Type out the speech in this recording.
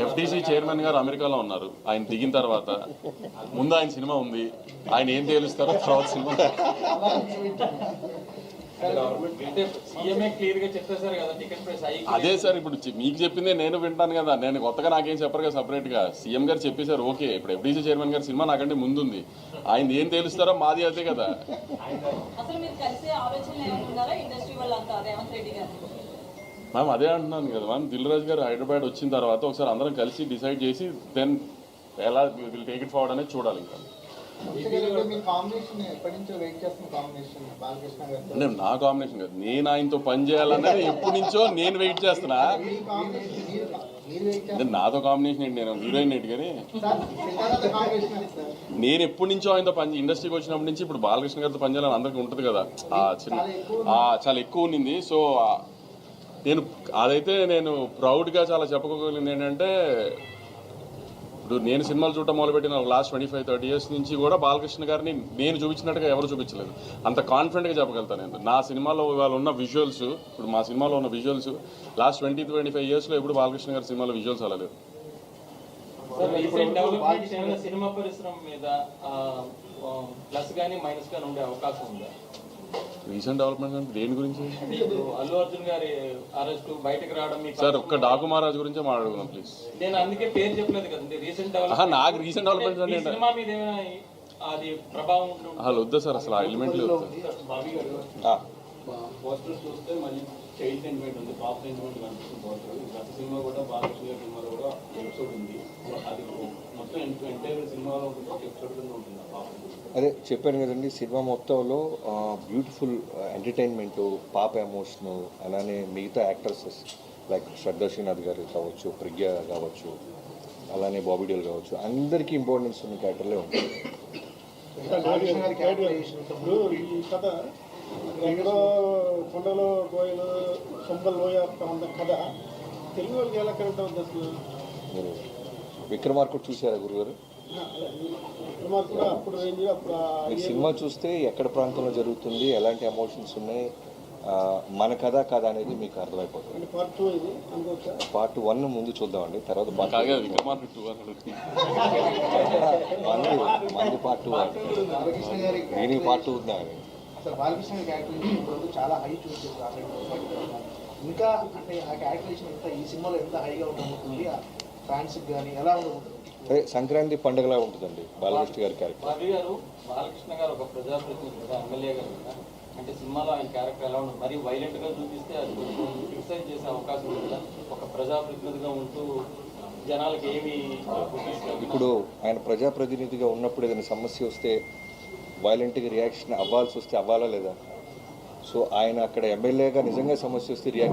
FTC chairman గారు అమెరికాలో ఉన్నారు. ఆయన దిగిన తర్వాత ముందు ఆయన సినిమా ఉంది, ఆయన ఏం తేలుస్తారో తర్వాత సినిమా. అదే సార్, ఇప్పుడు మీకు చెప్పిందే నేను వింటాను కదా, నేను కొత్తగా నాకేం చెప్పరు కదా సపరేట్గా. సీఎం గారు చెప్పేశారు ఓకే. ఇప్పుడు ఎఫ్టీసీ చైర్మన్ గారు సినిమా నాకంటే ముందు ఉంది, ఆయన ఏం తేలుస్తారో మాది అదే కదా. మ్యామ్ అదే అంటున్నాను కదా మ్యామ్, దిల్ రాజు గారు హైదరాబాద్ వచ్చిన తర్వాత ఒకసారి అందరం కలిసి డిసైడ్ చేసి దెన్ ఎలా విల్ టేక్ ఇట్ ఫార్వర్డ్ అనేది చూడాలి. ఇంకా నా కాంబినేషన్ కాదు, నేను ఆయనతో పని చేయాలనేది ఎప్పటి నుంచో నేను వెయిట్ చేస్తున్నా. నాతో కాంబినేషన్ ఏంటి, నేను హీరోయిన్ ఏంటి, కానీ నేను ఎప్పటి నుంచో ఆయనతో ఇండస్ట్రీకి వచ్చినప్పటి నుంచి ఇప్పుడు బాలకృష్ణ గారితో పనిచేయాలని అందరికీ ఉంటుంది కదా, చాలా ఎక్కువ ఉన్నింది. సో నేను అదైతే నేను ప్రౌడ్గా చాలా చెప్పుకోగలిగింది ఏంటంటే, ఇప్పుడు నేను సినిమాలు చూడటం మొదలుపెట్టిన లాస్ట్ 25-30 years నుంచి కూడా బాలకృష్ణ గారిని నేను చూపించినట్టుగా ఎవరు చూపించలేదు. అంత కాన్ఫిడెంట్గా చెప్పగలుగుతాను నేను. నా సినిమాలో ఇవాళ ఉన్న విజువల్స్, ఇప్పుడు మా సినిమాలో ఉన్న విజువల్స్ లాస్ట్ 20-25 yearsలో ఎప్పుడు బాలకృష్ణ గారి సినిమాలో విజువల్స్ అలా లేవు. సినిమా పరిశ్రమ మీద ప్లస్ కానీ మైనస్ కానీ ఉండే అవకాశం ఉందా? రీసెంట్ డెవలప్మెంట్ అంటే దేని గురించి? అల్లు అర్జున్ గారి అరెస్ట్ బయటకు రావడం. సార్ ఒక్క డాకు మహారాజ్ గురించే మాట్లాడుకుందాం ప్లీజ్. నేను అందుకే పేరు చెప్పలేదు కదండి. రీసెంట్ డెవలప్మెంట్, నాకు రీసెంట్ డెవలప్మెంట్ అంటే సినిమా మీద అది ప్రభావం వద్దా సార్, అసలు ఆ ఎలిమెంట్లు పోస్టర్స్ చూస్తే మళ్ళీ చైల్డ్ సెంటిమెంట్ ఉంది, పాప సెంటిమెంట్ కనిపిస్తుంది పోస్టర్. గత సినిమా కూడా బాలకృష్ణ గారి సినిమాలో కూడా ఎపిసోడ్ ఉంది, అది మొత్తం ఎంటైర్ సినిమాలో ఉంటుంది, ఒక ఎపిసోడ్ కింద ఉంటుంది. అదే చెప్పాను కదండి, సినిమా మొత్తంలో బ్యూటిఫుల్ ఎంటర్టైన్మెంటు, పాప ఎమోషనల్, అలానే మిగతా యాక్టర్సెస్ లైక్ శ్రద్ధా శ్రీనాథ్ గారు కావచ్చు, ప్రజ్ఞ కావచ్చు, అలానే బాబీ డేల్ కావచ్చు, అందరికీ ఇంపార్టెన్స్ ఉన్న క్యారెక్టర్లే ఉంటుంది. ఈ కథ ఎక్కడో కొండలో కోయలు సొంబల్ లోయ ఉన్న కథ తెలుగు వాళ్ళకి ఎలా కరెక్ట్ అవుతుంది అసలు? మీరు విక్రమార్కుడు చూసారా గురుగారు? మీరు సినిమా చూస్తే ఎక్కడ ప్రాంతంలో జరుగుతుంది, ఎలాంటి ఎమోషన్స్ ఉన్నాయి, మన కథ కాదా అనేది మీకు అర్థమైపోతుంది. పార్ట్ 1 ముందు చూద్దామండి, తర్వాత మంది పార్ట్ 2 దీనికి పార్ట్ 2 ఉందా? బాలకృష్ణ క్యారెక్టర్ చాలా హై చూసారు, ఇంకా అంటే ఆ క్యారెక్టరేషన్ ఎంత ఈ సినిమాలో ఎంత హైగా ఉండబోతుంది, ఫ్యాన్స్ కానీ ఎలా ఉండబోతుంది? అదే సంక్రాంతి పండుగలా ఉంటుందండి బాలకృష్ణ గారి క్యారెక్టర్. బాలకృష్ణ గారు ఒక ప్రజాప్రతినిధి కదా, ఎమ్మెల్యే గారు కదా, అంటే సినిమాలో ఆయన క్యారెక్టర్ ఎలా ఉంటుంది, మరి వైలెంట్ గా చూపిస్తే అది కొంచెం క్రిటిసైజ్ చేసే అవకాశం ఉంది కదా. ఒక ప్రజాప్రతినిధిగా ఉంటూ జనాలకి ఏమి ఇప్పుడు ఆయన ప్రజాప్రతినిధిగా ఉన్నప్పుడు ఏదైనా సమస్య వస్తే వైలెంట్గా రియాక్షన్ అవ్వాల్సి వస్తే అవ్వాలా లేదా? సో ఆయన అక్కడ ఎమ్మెల్యేగా నిజంగా సమస్య వస్తే రియాక్ట్